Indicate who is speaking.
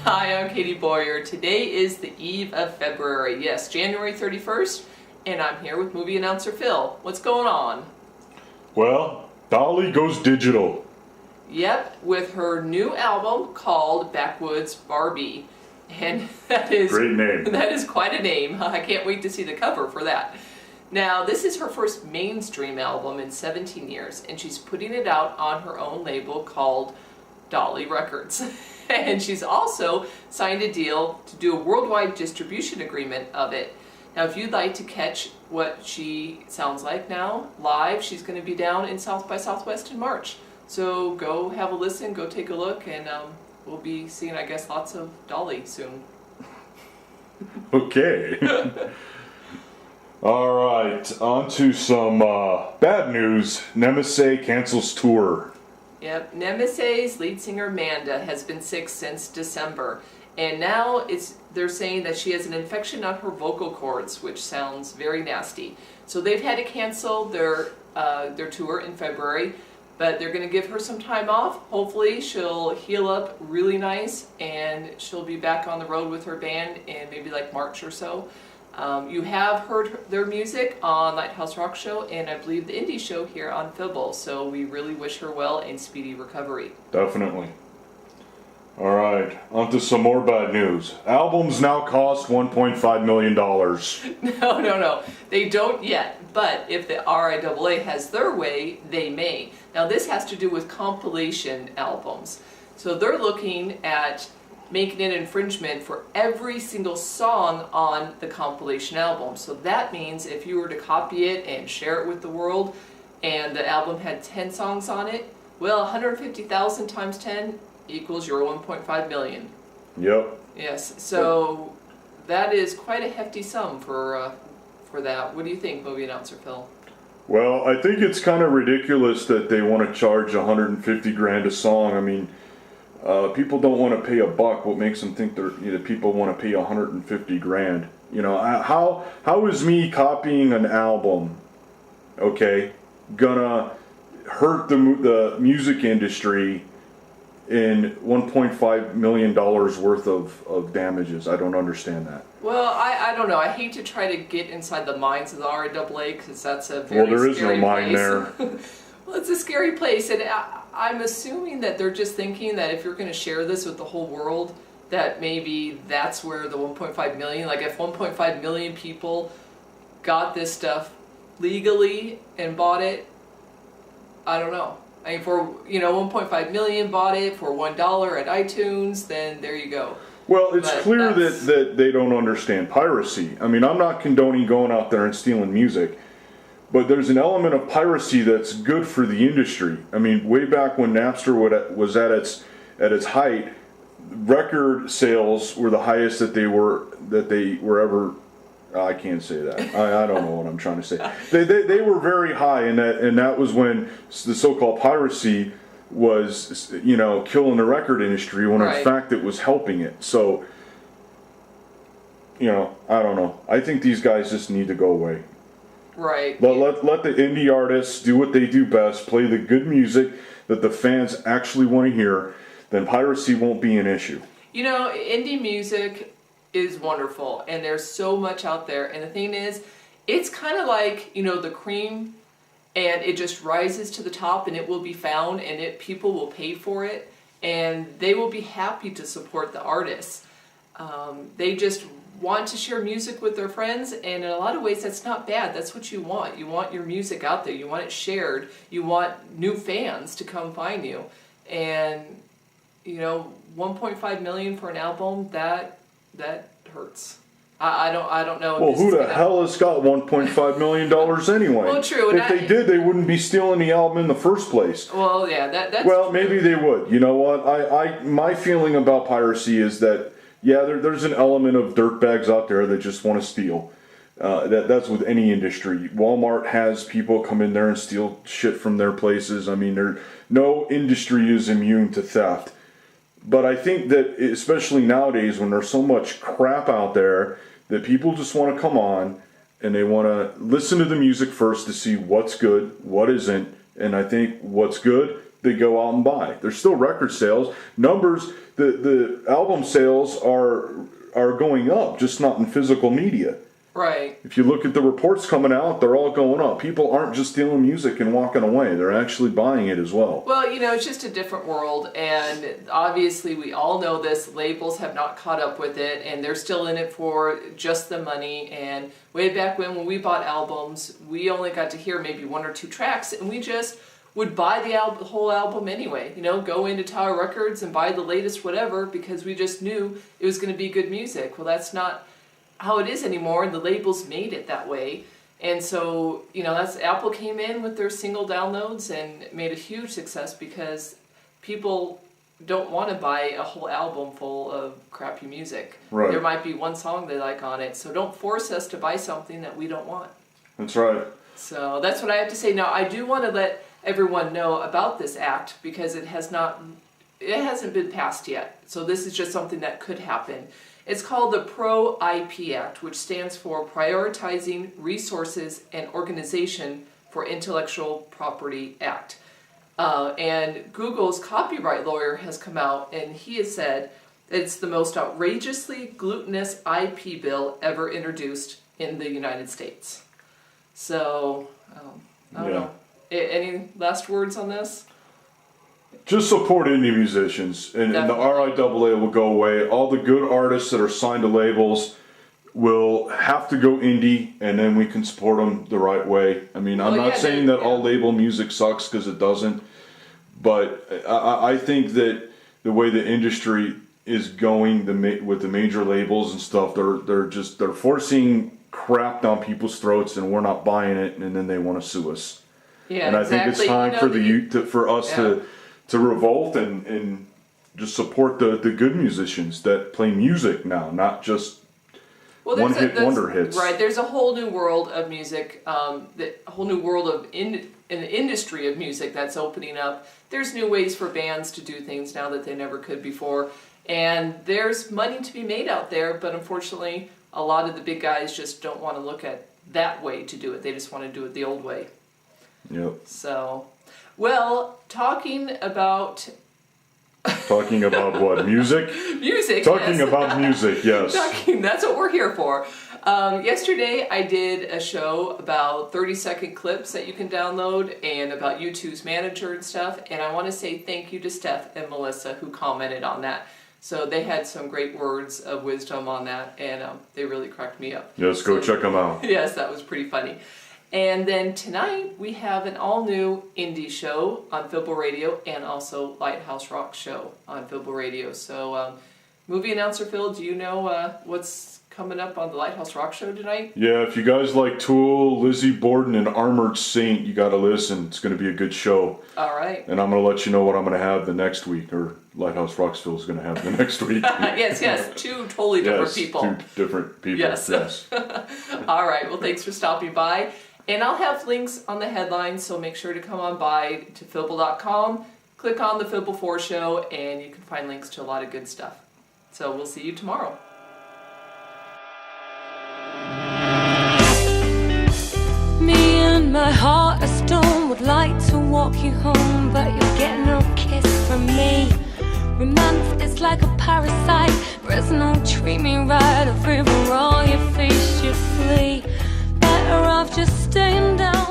Speaker 1: Hi, I'm Katie Boyer. Today is the eve of February. Yes, January 31st, and I'm here with movie announcer Phil. What's going on?
Speaker 2: Well, Dolly goes digital.
Speaker 1: Yep, with her new album called Backwoods Barbie. And that is
Speaker 2: Great name.
Speaker 1: That is quite a name. I can't wait to see the cover for that. Now, this is her first mainstream album in 17 years, and she's putting it out on her own label called Dolly Records. And she's also signed a deal to do a worldwide distribution agreement of it. Now, if you'd like to catch what she sounds like now live, she's going to be down in South by Southwest in March. So go have a listen, go take a look, and we'll be seeing, I guess, lots of Dolly soon.
Speaker 2: Okay. All right, on to some bad news. NEMESEA cancels tour.
Speaker 1: Yep, NEMESEA's lead singer Amanda has been sick since December, and now they're saying that she has an infection on her vocal cords, which sounds very nasty. So they've had to cancel their tour in February, but they're going to give her some time off. Hopefully she'll heal up really nice, and she'll be back on the road with her band in maybe like March or so. You have heard their music on Lighthouse Rock Show and I believe the indie show here on Phibble, so we really wish her well and speedy recovery.
Speaker 2: Definitely. All right, on to some more bad news. Albums now cost $1.5 million.
Speaker 1: No, they don't yet, but if the RIAA has their way, they may. Now this has to do with compilation albums. So they're looking at making an infringement for every single song on the compilation album. So that means if you were to copy it and share it with the world, and the album had 10 songs on it, well, 150,000 times 10 equals your 1.5 million.
Speaker 2: Yep.
Speaker 1: Yes, so that is quite a hefty sum for that. What do you think, movie announcer Phil?
Speaker 2: Well, I think it's kind of ridiculous that they want to charge 150 grand a song. I mean, people don't want to pay a buck. What makes them think people want to pay 150 grand? You know, how is me copying an album, okay, gonna hurt the music industry in $1.5 million worth of damages? I don't understand that.
Speaker 1: Well, I don't know. I hate to try to get inside the minds of the RIAA because that's a very
Speaker 2: there is no
Speaker 1: scary
Speaker 2: mind
Speaker 1: place.
Speaker 2: there.
Speaker 1: Well, it's a scary place, and I'm assuming that they're just thinking that if you're going to share this with the whole world, that maybe that's where the 1.5 million, like if 1.5 million people got this stuff legally and bought it, I don't know. I mean, for 1.5 million bought it for $1 at iTunes, then there you go.
Speaker 2: Well, it's clear that they don't understand piracy. I mean, I'm not condoning going out there and stealing music, but there's an element of piracy that's good for the industry. I mean, way back when Napster was at its height, record sales were the highest that they were ever. I can't say that. I don't know what I'm trying to say. They were very high, and that was when the so-called piracy was killing the record industry, when in fact it was helping it. So I don't know. I think these guys just need to go away.
Speaker 1: Right.
Speaker 2: Let the indie artists do what they do best, play the good music that the fans actually want to hear, then piracy won't be an issue.
Speaker 1: Indie music is wonderful, and there's so much out there, and the thing is, it's kind of like, the cream, and it just rises to the top, and it will be found, and people will pay for it, and they will be happy to support the artists. They just want to share music with their friends, and in a lot of ways that's not bad. That's what you want. You want your music out there. You want it shared. You want new fans to come find you. And 1.5 million for an album, that hurts. I don't know.
Speaker 2: Well, who the hell has got $1.5 million anyway?
Speaker 1: Well, true.
Speaker 2: If they did, they wouldn't be stealing the album in the first place.
Speaker 1: Well, yeah, that's
Speaker 2: well,
Speaker 1: true.
Speaker 2: Maybe they would. You know what? My feeling about piracy is that there's an element of dirtbags out there that just want to steal. That's with any industry. Walmart has people come in there and steal shit from their places. I mean, no industry is immune to theft. But I think that, especially nowadays, when there's so much crap out there, that people just want to come on and they want to listen to the music first to see what's good, what isn't. And I think what's good, they go out and buy. There's still record sales. Numbers, the album sales are going up, just not in physical media.
Speaker 1: Right.
Speaker 2: If you look at the reports coming out, they're all going up. People aren't just stealing music and walking away. They're actually buying it as well.
Speaker 1: Well, it's just a different world, and obviously we all know this. Labels have not caught up with it, and they're still in it for just the money. And way back when we bought albums, we only got to hear maybe 1 or 2 tracks, and we just would buy the whole album anyway. Go into Tower Records and buy the latest whatever because we just knew it was going to be good music. Well, that's not how it is anymore, and the labels made it that way. And so, that's Apple came in with their single downloads and made a huge success because people don't want to buy a whole album full of crappy music.
Speaker 2: Right.
Speaker 1: There might be one song they like on it, so don't force us to buy something that we don't want.
Speaker 2: That's right.
Speaker 1: So that's what I have to say. Now, I do want to let everyone know about this act because it hasn't been passed yet. So this is just something that could happen. It's called the Pro-IP Act, which stands for Prioritizing Resources and Organization for Intellectual Property Act. And Google's copyright lawyer has come out and he has said that it's the most outrageously glutinous IP bill ever introduced in the United States. So, I don't know. Any last words on this?
Speaker 2: Just support indie musicians, and the RIAA will go away. All the good artists that are signed to labels will have to go indie, and then we can support them the right way. I mean, I'm not saying that all label music sucks, because it doesn't, but I think that the way the industry is going with the major labels and stuff, they're forcing crap down people's throats, and we're not buying it, and then they want to sue us.
Speaker 1: Yeah,
Speaker 2: and I think it's time for us to revolt and just support the good musicians that play music now, not just one-hit wonder hits.
Speaker 1: Right, there's a whole new world of music, a whole new world of an industry of music that's opening up. There's new ways for bands to do things now that they never could before, and there's money to be made out there, but unfortunately a lot of the big guys just don't want to look at that way to do it. They just want to do it the old way.
Speaker 2: Yep.
Speaker 1: So, well, talking about
Speaker 2: what? Music?
Speaker 1: Music.
Speaker 2: Talking
Speaker 1: yes.
Speaker 2: about music, yes.
Speaker 1: That's what we're here for. Yesterday I did a show about 30-second clips that you can download and about YouTube's manager and stuff. And I want to say thank you to Steph and Melissa who commented on that. So they had some great words of wisdom on that, and they really cracked me up.
Speaker 2: Yes, go check them out.
Speaker 1: Yes, that was pretty funny. And then tonight we have an all-new indie show on Phibble Radio and also Lighthouse Rock show on Phibble Radio. So, movie announcer Phil, do you know what's coming up on the Lighthouse Rock show tonight?
Speaker 2: Yeah, if you guys like Tool, Lizzie Borden, and Armored Saint, you got to listen. It's going to be a good show.
Speaker 1: All right.
Speaker 2: And I'm going to let you know what I'm going to have the next week, or Lighthouse Rocksville is going to have the next week.
Speaker 1: Yes, 2 totally different people.
Speaker 2: 2 different people.
Speaker 1: Yes. All right, well, thanks for stopping by. And I'll have links on the headlines, so make sure to come on by to Phibble.com, click on the Phibble 4 show, and you can find links to a lot of good stuff. So we'll see you tomorrow.
Speaker 3: Me and my heart of stone would like to walk you home, but you'll get no kiss from me. Romance is like a parasite, prisoner, treat me right, a river, all your face you flee. Better off just staying down.